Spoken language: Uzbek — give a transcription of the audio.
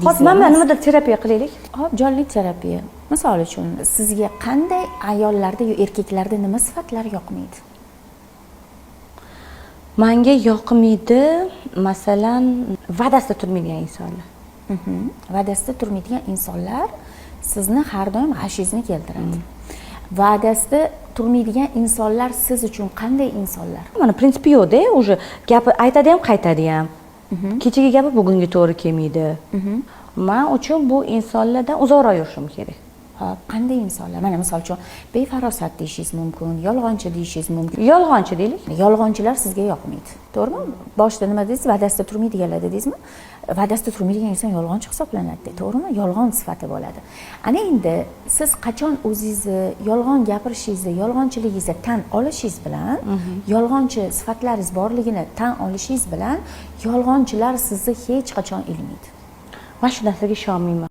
hozir mana nimadir terapiya qilaylik. Hop, jonli terapiya. Misol uchun, sizga qanday ayollarda yo erkaklarda nima sifatlar yoqmaydi? Menga yoqmaydi, masalan, va'dasida turmaydigan insonlar. Va'dasida turmaydigan insonlar sizni har doim g'ashingizni keltiradi. Va'dasida turmaydigan insonlar siz uchun qanday insonlar? Mana prinsipi yo'qda, уже gapi aytadi ham, qaytadi ham. Kechagi gapi bugunga to'g'ri kelmaydi. Men uchun bu insonlardan uzoqroq yurishim kerak. Hop, qanday insonlar? Mana misol uchun befarosat deyishingiz mumkin, yolg'onchi deyishingiz mumkin. Yolg'onchi deylik. Yolg'onchilar sizga yoqmaydi. To'g'rimi? Boshida nima dedingiz? Va'dasida turmaydiganlar dedingizmi? Va'dasida turmaydigan inson yolg'onchi hisoblanadi, to'g'rimi? Yolg'on sifati bo'ladi. Ana endi siz qachon o'zingizni yolg'on gapirishingizni, yolg'onchiligingizni tan olishingiz bilan, yolg'onchi sifatlaringiz borligini tan olishingiz bilan, yolg'onchilar sizni hech qachon ilmaydi. Men shu narsaga ishonmayman.